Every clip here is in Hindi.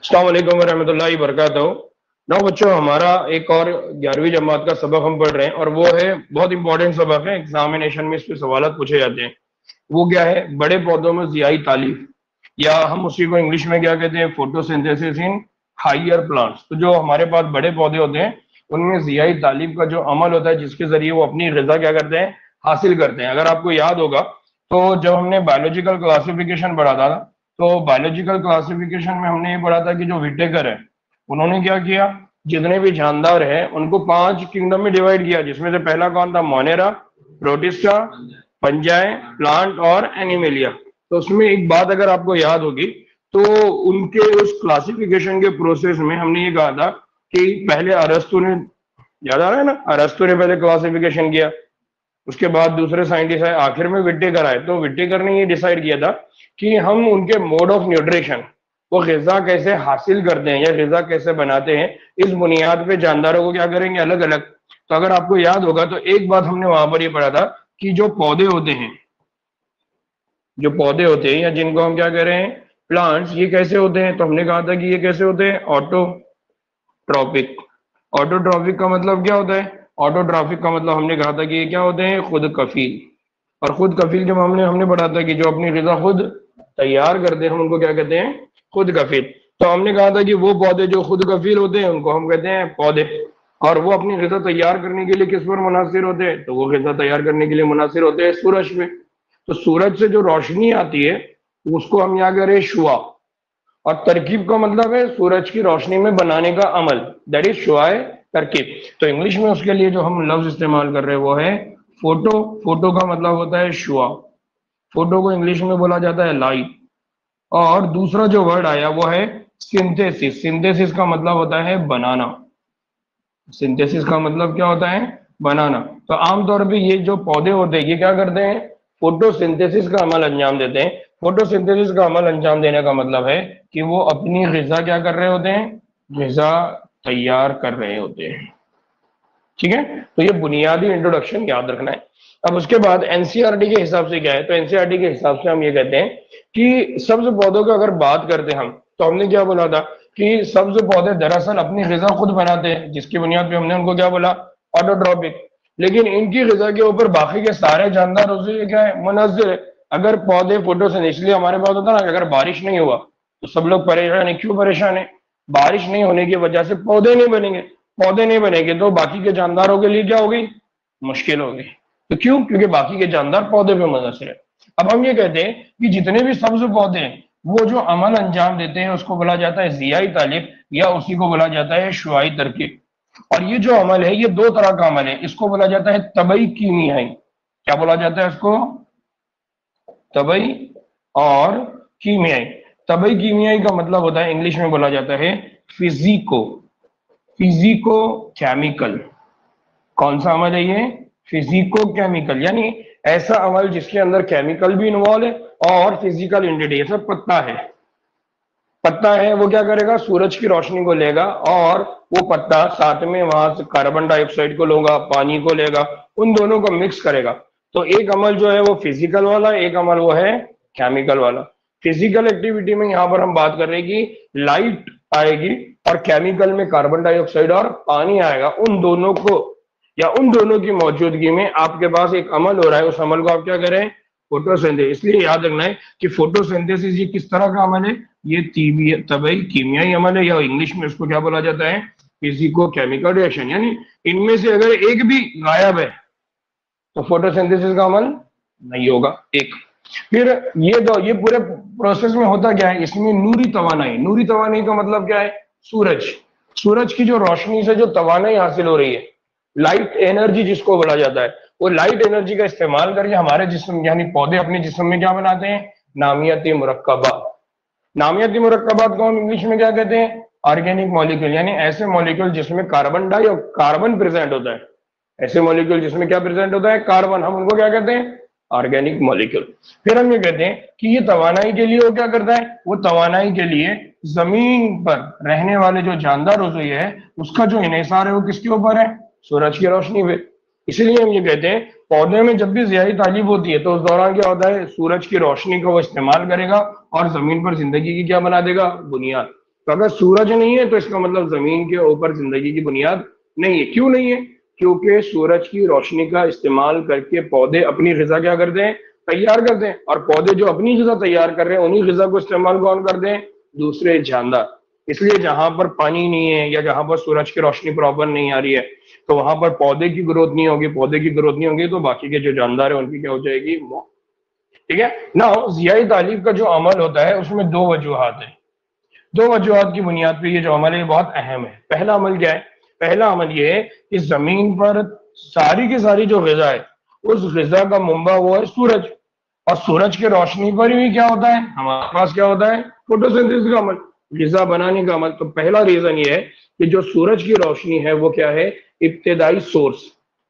अस्सलाम वालेकुम वरहमतुल्लाहि वबरकातुहू। ना बच्चों, हमारा एक और 11वीं जमात का सबक हम पढ़ रहे हैं और वो है बहुत इंपॉर्टेंट सबक है। एग्जामिनेशन में इस पे सवाल पूछे जाते हैं। वो क्या है? बड़े पौधों में जियाई तालीफ, या हम उसी को इंग्लिश में क्या कहते हैं, फोटोसिंथेसिस इन हाइयर प्लांट्स। तो जो हमारे पास बड़े पौधे होते हैं उनमें जियाई तालीफ का जो अमल होता है, जिसके जरिए वो अपनी ग़िज़ा क्या करते हैं, हासिल करते हैं। अगर आपको याद होगा तो जब हमने बायोलॉजिकल क्लासिफिकेशन पढ़ा था, तो बायोलॉजिकल क्लासिफिकेशन में हमने ये पढ़ा था कि जो विटेकर है उन्होंने क्या किया, जितने भी जानदार है उनको 5 किंगडम में डिवाइड किया, जिसमें से पहला कौन था? मोनेरा, प्रोटिस्टा, पंजाए, प्लांट और एनिमेलिया। तो उसमें एक बात अगर आपको याद होगी, तो उनके उस क्लासिफिकेशन के प्रोसेस में हमने ये कहा था कि पहले अरस्तु ने, याद आ रहा है ना, अरस्तु ने पहले क्लासिफिकेशन किया, उसके बाद दूसरे साइंटिस्ट आए, आखिर में विटेकर आए। तो विटेकर ने ये डिसाइड किया था कि हम उनके मोड ऑफ न्यूट्रिशन, वो ग़िज़ा कैसे हासिल करते हैं या ग़िज़ा कैसे बनाते हैं, इस बुनियाद पे जानदारों को क्या करेंगे, अलग अलग। तो अगर आपको याद होगा तो एक बात हमने वहां पर ये पढ़ा था कि जो पौधे होते हैं, जो पौधे होते हैं या जिनको हम क्या कह रहे हैं, प्लांट्स, ये कैसे होते हैं? तो हमने कहा था कि ये कैसे होते हैं, ऑटोट्रॉपिक। ऑटोट्रॉपिक का मतलब क्या होता है? ऑटोट्रॉपिक का मतलब हमने कहा था कि ये क्या होते हैं, खुद कफील। और खुद कफील जब हमने हमने पढ़ा था कि जो अपनी ग़िज़ा खुद तैयार करते हैं हम उनको क्या कहते हैं, खुद कफील। तो हमने कहा था कि वो पौधे जो खुद कफील होते हैं उनको हम कहते हैं पौधे। और वो अपनी ग़िज़ा तैयार करने के लिए किस पर मुनासिर होते हैं? तो वो ग़िज़ा तैयार करने के लिए मुनासिर होते हैं सूरज पे। तो सूरज से जो रोशनी आती है उसको हम यहाँ कह रहे हैं शुआ। और तरकीब का मतलब है सूरज की रोशनी में बनाने का अमल, दैट इज शुआए तरकीब। तो इंग्लिश में उसके लिए जो हम लफ्ज इस्तेमाल कर रहे हैं वो है फोटो। फोटो का मतलब होता है शुआ। फोटो को इंग्लिश में बोला जाता है लाइट। और दूसरा जो वर्ड आया वो है सिंथेसिस। सिंथेसिस का मतलब होता है बनाना। सिंथेसिस का मतलब क्या होता है? बनाना। तो आमतौर पे ये जो पौधे होते हैं ये क्या करते हैं, फोटोसिंथेसिस का अमल अंजाम देते हैं। फोटोसिंथेसिस का अमल अंजाम देने का मतलब है कि वो अपनी ग़िज़ा क्या कर रहे होते हैं, ग़िज़ा तैयार कर रहे होते हैं। ठीक है, तो ये बुनियादी इंट्रोडक्शन याद रखना है। अब उसके बाद एनसीईआरटी के हिसाब से क्या है, तो एनसीईआरटी के हिसाब से हम ये कहते हैं कि सब्ज पौधों की अगर बात करते हैं हम, तो हमने क्या बोला था कि सब्ज पौधे दरअसल अपनी ग़िज़ा खुद बनाते हैं, जिसकी बुनियाद पे हमने उनको क्या बोला, ऑटोट्रॉपिक। लेकिन इनकी ग़िज़ा के ऊपर बाकी के सारे जानदार उससे क्या है, मुनज़्ज़िर है। अगर पौधे फोटोसिंथेसिस, इसलिए हमारे पास होता है ना कि अगर बारिश नहीं हुआ तो सब लोग परेशान है। क्यों परेशान है? बारिश नहीं होने की वजह से पौधे नहीं बनेंगे। पौधे नहीं बनेंगे तो बाकी के जानदारों के लिए क्या होगी, मुश्किल होगी। तो क्यों? क्योंकि बाकी के जानदार पौधे पे मुनहसर है। अब हम ये कहते हैं कि जितने भी सब्ज पौधे हैं वो जो अमल अंजाम देते हैं उसको बोला जाता है जियाई तालीफ, या उसी को बोला जाता है शुआई तरकीब। और ये जो अमल है ये दो तरह का अमल है, इसको बोला जाता है तबई कीमियाई। क्या बोला जाता है इसको? तबई और कीमियाई। तबई कीमियाई का मतलब होता है, इंग्लिश में बोला जाता है फिजिको, फिजिको केमिकल। कौन सा अमल है ये? फिजिको केमिकल, यानी ऐसा अमल जिसके अंदर केमिकल भी इन्वॉल्व है और फिजिकल एंटिटी। जैसे पत्ता है, पत्ता है वो क्या करेगा, सूरज की रोशनी को लेगा और वो पत्ता साथ में वहां से कार्बन डाइऑक्साइड को लेगा, पानी को लेगा, उन दोनों को मिक्स करेगा। तो एक अमल जो है वो फिजिकल वाला, एक अमल वो है केमिकल वाला। फिजिकल एक्टिविटी में यहां पर हम बात कर रहे हैं कि लाइट आएगी और केमिकल में कार्बन डाइऑक्साइड और पानी आएगा। उन दोनों को या उन दोनों की मौजूदगी में आपके पास एक अमल हो रहा है, उस अमल को आप क्या करें, फोटोसिंथेसिस। इसलिए याद रखना है कि फोटोसिंथेसिस ये किस तरह का अमल है, ये तबई कीमियाई अमल है, या इंग्लिश में इसको क्या बोला जाता है, फिजिको केमिकल रिएक्शन। यानी इनमें से अगर एक भी गायब है तो फोटोसिंथेसिस का अमल नहीं होगा। एक फिर ये पूरे प्रोसेस में होता क्या है, इसमें नूरी तवानाई। नूरी तवानाई का मतलब क्या है? सूरज, सूरज की जो रोशनी से जो तवानाई हासिल हो रही है, लाइट एनर्जी जिसको बोला जाता है, वो लाइट एनर्जी का इस्तेमाल करके हमारे जिस्म यानी पौधे अपने जिस्म में क्या बनाते हैं, नामियाती मुरक्कबात। नामियाती मुरक्कबात को हम इंग्लिश में क्या कहते हैं, ऑर्गेनिक मॉलिक्यूल। यानी ऐसे मॉलिक्यूल जिसमें कार्बन प्रेजेंट होता है, ऐसे मॉलिक्यूल जिसमें क्या प्रेजेंट होता है, कार्बन, हम उनको क्या कहते हैं, ऑर्गेनिक मॉलिक्यूल। फिर हम ये कहते हैं कि ये तवानाई के लिए वो क्या करता है, वो तवानाई के लिए जमीन पर रहने वाले जो जानदार रज़ोई है उसका जो इन्हिसार है वो किसके ऊपर है, सूरज की रोशनी पे। इसलिए हम ये कहते हैं पौधे में जब भी ज़ियाई तालीब होती है तो उस दौरान क्या होता है, सूरज की रोशनी का वो इस्तेमाल करेगा और जमीन पर जिंदगी की क्या बना देगा, बुनियाद। तो अगर सूरज नहीं है तो इसका मतलब जमीन के ऊपर जिंदगी की बुनियाद नहीं है। क्यों नहीं है? क्योंकि सूरज की रोशनी का इस्तेमाल करके पौधे अपनी ग़िज़ा क्या करते हैं, तैयार करते हैं, और पौधे जो अपनी ग़िज़ा तैयार कर रहे हैं उन्हीं ग़िज़ा को इस्तेमाल कौन करते हैं, दूसरे जानदार। इसलिए जहां पर पानी नहीं है या जहां पर सूरज की रोशनी प्रॉपर नहीं आ रही है तो वहां पर पौधे की ग्रोथ नहीं होगी, पौधे की ग्रोथ नहीं होगी तो बाकी के जो जानदार है उनकी क्या हो जाएगी, मौत। ठीक है ना। जियाई तालीब का जो अमल होता है उसमें दो वजूहात है। दो वजूहात की बुनियाद पे ये जो अमल है ये बहुत अहम है। पहला अमल क्या है? पहला अमल ये है कि जमीन पर सारी की सारी जो ग़िज़ा है उस ग़िज़ा का मुंबा वो है सूरज, और सूरज की रोशनी पर भी क्या होता है, हमारे पास क्या होता है, फोटोसिंथेसिस का अमल, ग़िज़ा बनाने का अमल। तो पहला रीजन ये है कि जो सूरज की रोशनी है वो क्या है, इब्तिदाई source,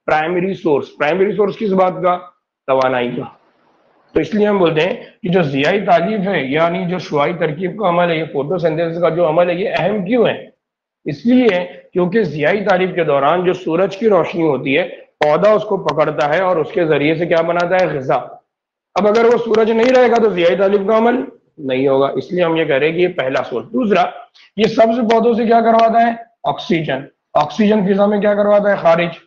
primary source. Primary source किस बात का, तवानाई का। तो इसलिए हम बोलते हैं कि जो जियाई तालीफ है यानी जो शुआई तरकीब का अमल है, ये फोटोसिंथेसिस का जो अमल है ये अहम क्यों है? इसलिए क्योंकि जियाई तालीफ के दौरान जो सूरज की रोशनी होती है पौधा उसको पकड़ता है और उसके जरिए से क्या बनाता है, ग़िज़ा। अब अगर वो सूरज नहीं रहेगा तो जियाई तालीफ का अमल नहीं होगा। इसलिए हम ये कह रहे हैं कि ये पहला सोर्स। दूसरा, ये सब्ज पौधों से क्या करवाता है, ऑक्सीजन। ऑक्सीजन फिजा में क्या करवाता है, खारिज।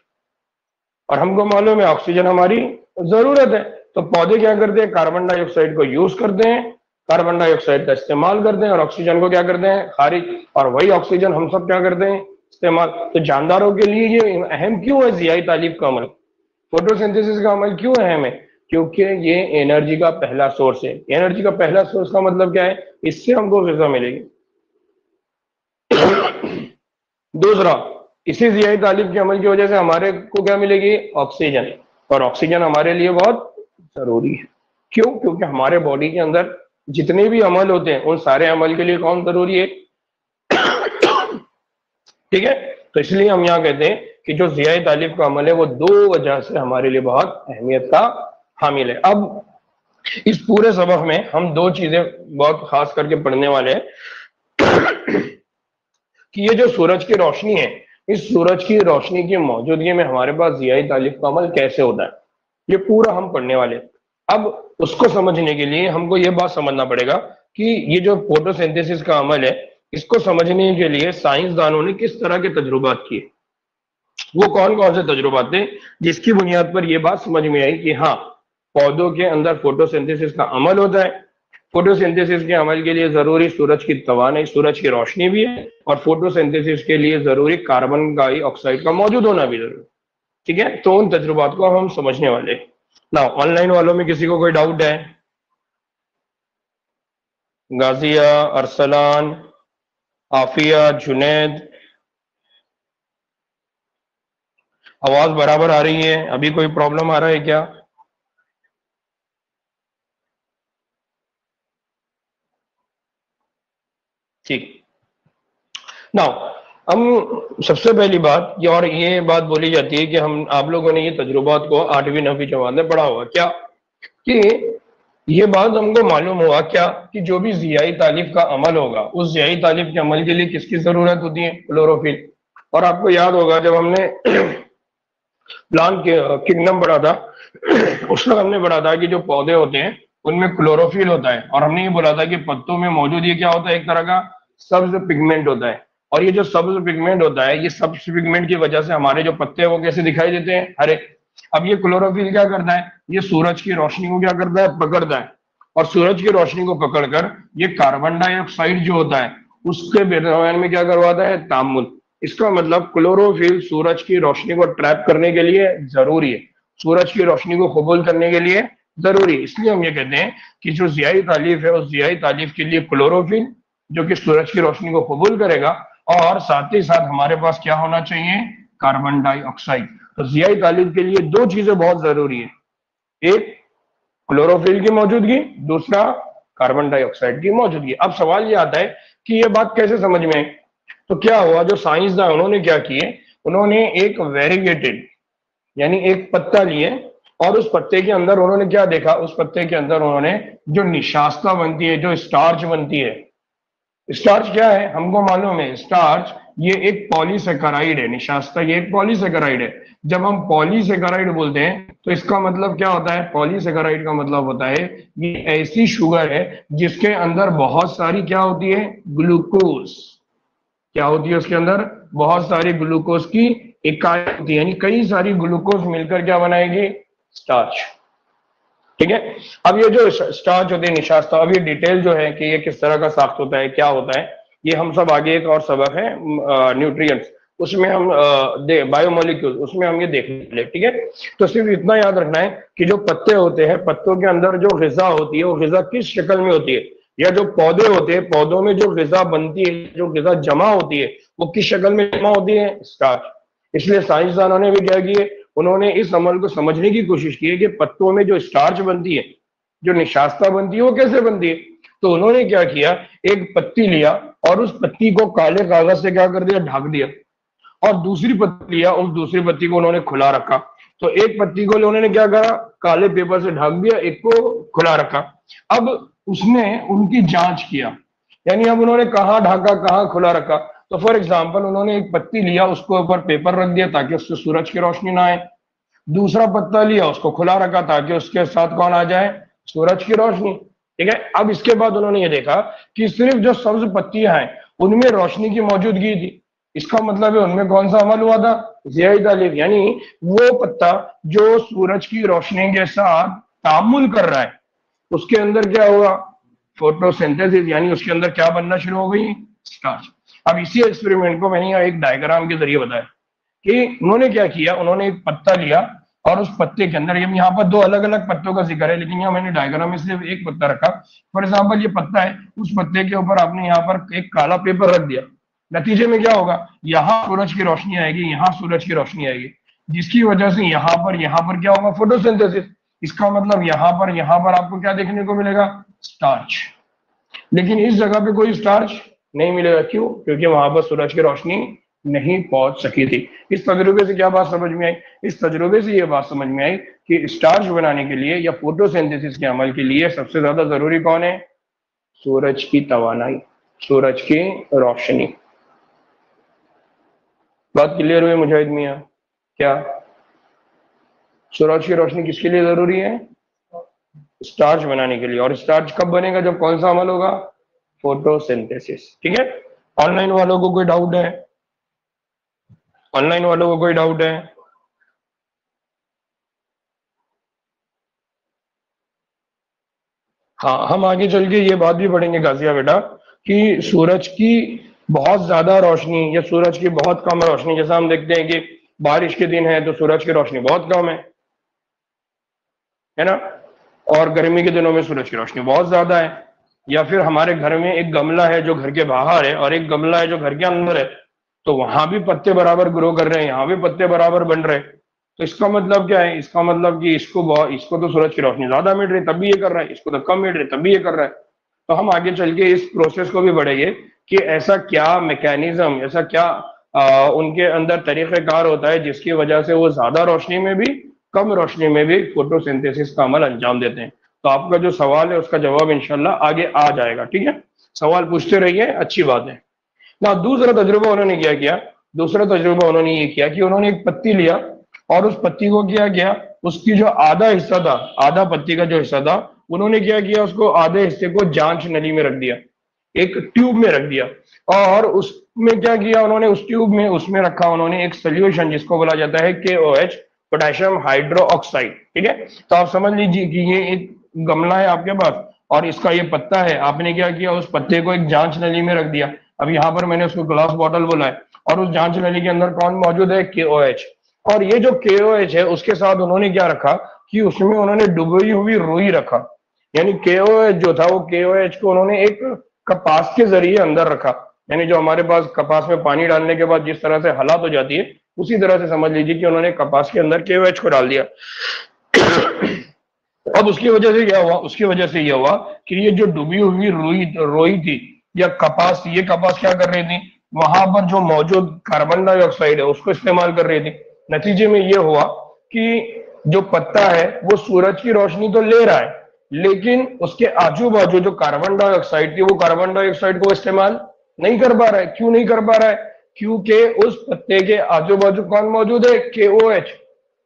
और हमको मालूम है ऑक्सीजन हमारी जरूरत है, तो पौधे क्या करते हैं, कार्बन डाइऑक्साइड को यूज करते हैं, कार्बन डाइऑक्साइड का इस्तेमाल करते हैं और ऑक्सीजन को क्या करते हैं, खारिज। और वही ऑक्सीजन हम सब क्या करते हैं, इस्तेमाल। तो जानदारों के लिए ये अहम क्यों है जियाई तालीफ का अमल, फोटोसिंथेसिस का अमल क्यों अहम है? क्योंकि ये एनर्जी का पहला सोर्स है। एनर्जी का पहला सोर्स का मतलब क्या है, इससे हमको ग़िज़ा मिलेगी। दूसरा, इसी जियाई तालीब के अमल की वजह से हमारे को क्या मिलेगी, ऑक्सीजन। और ऑक्सीजन हमारे लिए बहुत जरूरी है। क्यों? क्योंकि हमारे बॉडी के अंदर जितने भी अमल होते हैं उन सारे अमल के लिए कौन जरूरी है, ठीक है। तो इसलिए हम यहाँ कहते हैं कि जो जियाई तालीब का अमल है वो दो वजह से हमारे लिए बहुत अहमियत का हामिल है। अब इस पूरे सबक में हम दो चीजें बहुत खास करके पढ़ने वाले हैं कि ये जो सूरज की रोशनी है, इस सूरज की रोशनी की मौजूदगी में हमारे पास जियाई तालीफ का अमल कैसे होता है, ये पूरा हम पढ़ने वाले हैं। अब उसको समझने के लिए हमको ये बात समझना पड़ेगा कि ये जो फोटोसिंथेसिस का अमल है इसको समझने के लिए साइंसदानों ने किस तरह के तजुर्बात किए, वो कौन कौन से तजुर्बात थे जिसकी बुनियाद पर यह बात समझ में आई कि हाँ, पौधों के अंदर फोटोसिंथेसिस का अमल होता है। फोटोसिंथेसिस के अमल के लिए जरूरी सूरज की तवानाई, सूरज की रोशनी भी है, और फोटोसिंथेसिस के लिए जरूरी कार्बन डाइऑक्साइड का मौजूद होना भी जरूरी। ठीक है, तो उन तजुर्बात को हम समझने वाले। ना ऑनलाइन वालों में किसी को कोई डाउट है? गाजिया, अरसलान, आफिया, जुनैद, आवाज बराबर आ रही है? अभी कोई प्रॉब्लम आ रहा है क्या? ठीक। नाउ हम सबसे पहली बात ये, और ये बात बोली जाती है कि हम आप लोगों ने ये तजुर्बात को 8वीं 9वीं जमात में पढ़ा हुआ क्या, कि ये बात हमको मालूम हुआ क्या कि जो भी जियाई तालीफ का अमल होगा उस जियाई तालीफ के अमल के लिए किसकी जरूरत होती है, क्लोरोफिल। और आपको याद होगा जब हमने प्लांट किंगडम पढ़ा था उसमें हमने पढ़ा था कि जो पौधे होते हैं उनमें क्लोरोफिल होता है, और हमने ये बोला था कि पत्तों में मौजूद ये क्या होता है, एक तरह का सब्ज पिगमेंट होता है। और ये जो सब्ज पिगमेंट होता है, ये सब्ज पिगमेंट की वजह से हमारे जो पत्ते हैं वो कैसे दिखाई देते हैं, हरे। अब ये क्लोरोफिल क्या करता है, ये सूरज की रोशनी को क्या करता है, पकड़ता है, और सूरज की रोशनी को पकड़कर ये कार्बन डाइऑक्साइड जो होता है उसके दरमियान में क्या करवाता है, तामुल। इसका मतलब क्लोरोफिल सूरज की रोशनी को ट्रैप करने के लिए जरूरी है, सूरज की रोशनी को कबूल करने के लिए जरूरी है। इसलिए हम ये कहते हैं कि जो जियाई तालीफ है उस जियाई तालीफ के लिए क्लोरोफिल जो कि सूरज की रोशनी को कबूल करेगा, और साथ ही साथ हमारे पास क्या होना चाहिए, कार्बन डाइऑक्साइड। तो जियाई तालीफ के लिए दो चीजें बहुत जरूरी है, एक क्लोरोफिल की मौजूदगी, दूसरा कार्बन डाइऑक्साइड की मौजूदगी। अब सवाल ये आता है कि ये बात कैसे समझ में आई। तो क्या हुआ, जो साइंसदान उन्होंने क्या किए, उन्होंने एक वेरीगेटेड यानी एक पत्ता लिए, और उस पत्ते के अंदर उन्होंने क्या देखा, उस पत्ते के अंदर उन्होंने जो निशास्ता बनती है, जो स्टार्च बनती है। स्टार्च क्या है, हमको मालूम है, स्टार्च ये एक पॉलीसेकेराइड है, निशास्ता ये एक पॉलीसेकेराइड है। जब हम पॉलीसेकेराइड बोलते हैं तो इसका मतलब क्या होता है? पॉलीसेकेराइड का मतलब होता है ये ऐसी शुगर है जिसके अंदर बहुत सारी क्या होती है? ग्लूकोज। क्या होती है उसके अंदर? बहुत सारी ग्लूकोज की इकाई होती है, यानी कई सारी ग्लूकोज मिलकर क्या बनाएगी? स्टार्च। ठीक है। अब ये जो स्टार्च होते हैं निशास्ता, अब ये डिटेल जो है कि ये किस तरह का साख्त होता है, क्या होता है, ये हम सब आगे एक और सबक है न्यूट्रिएंट्स, उसमें हम बायोमोलिक्यूल, उसमें हम ये देखेंगे। ठीक है। तो सिर्फ इतना याद रखना है कि जो पत्ते होते हैं, पत्तों के अंदर जो ग़िज़ा होती है वो ग़िज़ा किस शक्ल में होती है, या जो पौधे होते हैं पौधों में जो ग़िज़ा बनती है, जो ग़िज़ा जमा होती है वो किस शक्ल में जमा होती है? स्टार्च। इसलिए साइंसदानों ने भी क्या किए, उन्होंने इस अमल को समझने की कोशिश की है कि पत्तों में जो स्टार्च बनती है, जो निशास्ता बनती है, वो कैसे बनती है। तो उन्होंने क्या किया, एक पत्ती लिया और उस पत्ती को काले कागज से क्या कर दिया? ढक दिया। और दूसरी पत्ती लिया, उस दूसरी पत्ती को उन्होंने खुला रखा। तो एक पत्ती को उन्होंने क्या करा? काले पेपर से ढक दिया, एक को खुला रखा। अब उसने उनकी जांच किया, यानी अब उन्होंने कहाँ ढका, कहाँ खुला रखा। तो फॉर एग्जाम्पल उन्होंने एक पत्ती लिया, उसको ऊपर पेपर रख दिया ताकि उससे सूरज की रोशनी ना आए। दूसरा पत्ता लिया, उसको खुला रखा ताकि उसके साथ कौन आ जाए? सूरज की रोशनी। ठीक है। अब इसके बाद उन्होंने ये देखा कि सिर्फ जो सब्ज पत्तियां हैं उनमें रोशनी की मौजूदगी थी। इसका मतलब है उनमें कौन सा अमल हुआ था? ज़ियाई तालीफ, यानी वो पत्ता जो सूरज की रोशनी के साथ तामुल कर रहा है उसके अंदर क्या हुआ? फोटोसिंथेसिस, यानी उसके अंदर क्या बनना शुरू हो गई? स्टार्च। अब इसी एक्सपेरिमेंट को मैंने एक डायग्राम के जरिए बताया कि उन्होंने क्या किया, उन्होंने एक पत्ता लिया और उस पत्ते के अंदर, यहाँ पर दो अलग अलग पत्तों का जिक्र है लेकिन यहाँ मैंने डायग्राम में सिर्फ एक पत्ता रखा। फॉर एग्जाम्पल ये पत्ता है, उस पत्ते के ऊपर आपने यहाँ पर एक काला पेपर रख दिया। नतीजे में क्या होगा? यहाँ सूरज की रोशनी आएगी, यहाँ सूरज की रोशनी आएगी, जिसकी वजह से यहाँ पर क्या होगा? फोटोसिंथेसिस। इसका मतलब यहाँ पर आपको क्या देखने को मिलेगा? स्टार्च। लेकिन इस जगह पे कोई स्टार्च नहीं मिलेगा। क्यों? क्योंकि वहां पर सूरज की रोशनी नहीं पहुंच सकी थी। इस तजुर्बे से क्या बात समझ में आई? इस तजुर्बे से ये बात समझ में आई कि स्टार्च बनाने के लिए या फोटोसिंथेसिस के अमल के लिए सबसे ज्यादा जरूरी कौन है? सूरज की तवानाई, सूरज की रोशनी। बात क्लियर हुई मुजाहिद मियां? क्या सूरज की रोशनी किसके लिए जरूरी है? स्टार्च बनाने के लिए। और स्टार्च कब बनेगा? जब कौन सा अमल होगा? फोटोसिंथेसिस। ठीक है। ऑनलाइन वालों को कोई डाउट है? ऑनलाइन वालों को कोई डाउट है? हाँ, हम आगे चल के ये बात भी पढ़ेंगे गाजिया बेटा कि सूरज की बहुत ज्यादा रोशनी या सूरज की बहुत कम रोशनी, जैसा हम देखते हैं कि बारिश के दिन है तो सूरज की रोशनी बहुत कम है ना, और गर्मी के दिनों में सूरज की रोशनी बहुत ज्यादा है। या फिर हमारे घर में एक गमला है जो घर के बाहर है और एक गमला है जो घर के अंदर है, तो वहां भी पत्ते बराबर ग्रो कर रहे हैं, यहाँ भी पत्ते बराबर बन रहे हैं। तो इसका मतलब क्या है? इसका मतलब कि इसको तो सूरज की रोशनी ज्यादा मिल रही तब भी ये कर रहा है, इसको तो कम मिल रही तब भी ये कर रहा है। तो हम आगे चल के इस प्रोसेस को भी बढ़ेंगे कि ऐसा क्या मैकेनिज्म, ऐसा क्या उनके अंदर तरीक़ेकार होता है जिसकी वजह से वो ज्यादा रोशनी में भी कम रोशनी में भी फोटोसिंथेसिस का अमल अंजाम देते हैं। तो आपका जो सवाल है उसका जवाब इंशाल्लाह आगे आ जाएगा। ठीक है। सवाल पूछते रहिए, अच्छी बात है ना। दूसरा तजुर्बा उन्होंने क्या किया? दूसरा तजुर्बा उन्होंने ये किया कि उन्होंने एक पत्ती लिया और उस पत्ती को क्या किया, उसकी जो आधा हिस्सा था, आधा पत्ती का जो हिस्सा था, उन्होंने क्या किया, उसको आधे हिस्से को जांच नली में रख दिया, एक ट्यूब में रख दिया। और उसमें क्या किया उन्होंने, उस ट्यूब में उसमें रखा उन्होंने एक सोल्यूशन जिसको बोला जाता है KOH, पोटेशियम हाइड्रो ऑक्साइड। ठीक है। तो आप समझ लीजिए कि ये एक गमला है आपके पास और इसका ये पत्ता है। आपने क्या किया, उस पत्ते को एक जांच नली में रख दिया। अब यहाँ पर मैंने उसको ग्लास बॉटल बोला है और उस जांच नली के अंदर कौन मौजूद है? KOH। और ये जो KOH है उसके साथ उन्होंने क्या रखा कि उसमें उन्होंने डुबोई हुई रुई रखा। यानी KOH जो था वो KOH को उन्होंने एक कपास के जरिए अंदर रखा। यानी जो हमारे पास कपास में पानी डालने के बाद जिस तरह से हालात हो जाती है, उसी तरह से समझ लीजिए कि उन्होंने कपास के अंदर KOH को डाल दिया। अब उसकी वजह से क्या हुआ? उसकी वजह से यह हुआ कि ये जो डूबी हुई रोई थी या कपास, ये कपास क्या कर रही थी, वहां पर जो मौजूद कार्बन डाइऑक्साइड है उसको इस्तेमाल कर रही थी। नतीजे में यह हुआ कि जो पत्ता है वो सूरज की रोशनी तो ले रहा है, लेकिन उसके आजू बाजू जो कार्बन डाइऑक्साइड थी वो कार्बन डाइऑक्साइड को इस्तेमाल नहीं कर पा रहा है। क्यों नहीं कर पा रहा है? क्योंकि उस पत्ते के आजू बाजू कौन मौजूद है? KOH,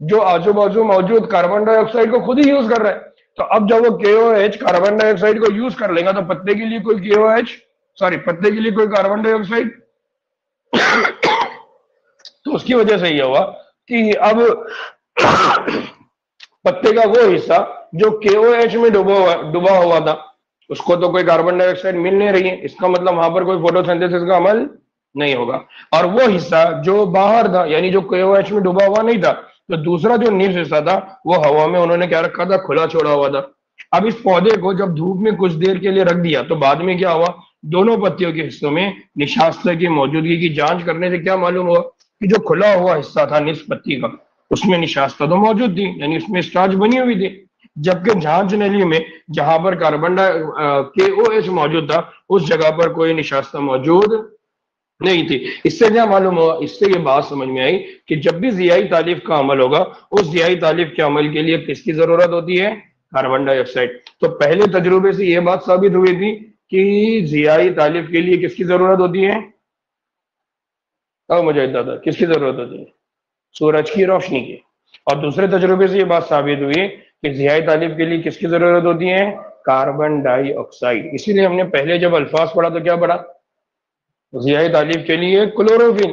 जो आजू बाजू मौजूद कार्बन डाइऑक्साइड को खुद ही यूज कर रहा है। तो अब जब वो KOH कार्बन डाइऑक्साइड को यूज कर लेगा तो पत्ते के लिए कोई KOH, सॉरी पत्ते के लिए कोई कार्बन डाइऑक्साइड, तो उसकी वजह से यह हुआ कि अब पत्ते का वो हिस्सा जो KOH में डूबा हुआ था, उसको तो कोई कार्बन डाइऑक्साइड मिल नहीं रही है, इसका मतलब वहां पर कोई फोटोसिंथेसिस का अमल नहीं होगा। और वो हिस्सा जो बाहर था, यानी जो KOH में डूबा हुआ नहीं था, तो दूसरा जो नीड्स हिस्सा था वो हवा में उन्होंने क्या रखा था? खुला छोड़ा हुआ था। अब इस पौधे को जब धूप में कुछ देर के लिए रख दिया तो बाद में क्या हुआ? दोनों पत्तियों के हिस्सों में निशास्त्र की मौजूदगी की जांच करने से क्या मालूम हुआ कि जो खुला हुआ हिस्सा था निस पत्ती का, उसमें निशास्त्र तो मौजूद थी, यानी उसमें स्टार्च बनी हुई थी, जबकि जांच नली में जहां पर KOH मौजूद था उस जगह पर कोई निशास्त्र मौजूद नहीं थी। इससे क्या मालूम हुआ? इससे ये बात समझ में आई कि जब भी जियाई तालीफ का अमल होगा, उस जियाई तालीफ के अमल के लिए किसकी जरूरत होती है? Carbon dioxide. तो पहले तजुर्बे से ये बात साबित हुई थी कि जियाई तालीफ के लिए किसकी जरूरत होती है? अब मुझे दादा किसकी जरूरत होती है? सूरज की रोशनी की। और दूसरे तजुर्बे से ये बात साबित हुई कि जियाई तालीफ के लिए किसकी जरूरत होती है? Carbon dioxide. इसीलिए हमने पहले जब अल्फाज पढ़ा तो क्या पढ़ा? जियाई तालीफ के लिए क्लोरोफिल,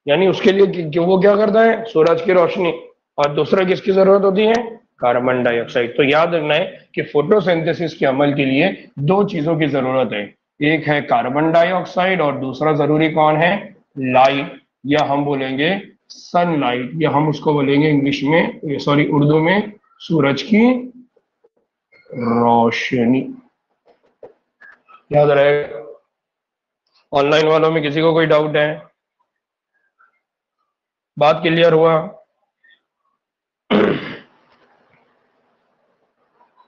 यानी उसके लिए वो क्या करता है? सूरज की रोशनी। और दूसरा किसकी जरूरत होती है? Carbon dioxide. तो याद रखना है कि फोटोसिंथेसिस के अमल के लिए दो चीजों की जरूरत है, एक है कार्बन डाइऑक्साइड और दूसरा जरूरी कौन है? लाइट, या हम बोलेंगे सनलाइट, या हम उसको बोलेंगे इंग्लिश में, सॉरी उर्दू में, सूरज की रोशनी। याद रहेगा। ऑनलाइन वालों में किसी को कोई डाउट है? बात क्लियर हुआ?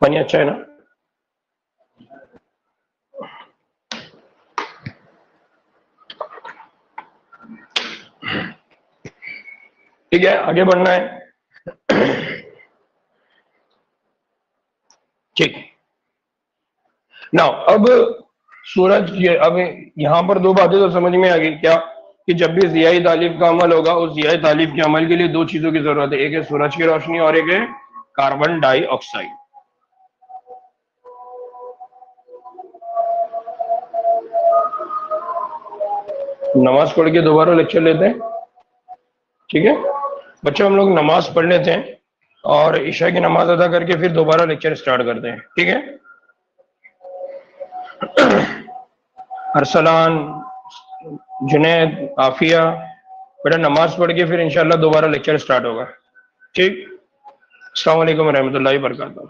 पानी अच्छा है ना? ठीक है, आगे बढ़ना है। ठीक। नाउ अब सूरज, अब यहां पर दो बातें तो समझ में आ गई क्या? कि जब भी जियाई तालीफ का अमल होगा, उस जियाई तालीफ के अमल के लिए दो चीजों की जरूरत है, एक है सूरज की रोशनी और एक है कार्बन डाइऑक्साइड। नमाज पढ़ के दोबारा लेक्चर लेते हैं, ठीक है बच्चों? हम लोग नमाज पढ़ लेते हैं और ईशा की नमाज अदा करके फिर दोबारा लेक्चर स्टार्ट करते हैं, ठीक है? अरसलान, जुनैद, आफिया, बेटा नमाज पढ़ के फिर इंशाल्लाह दोबारा लेक्चर स्टार्ट होगा, ठीक? अस्सलाम वालेकुम रहमतुल्लाहि व बरकातहू।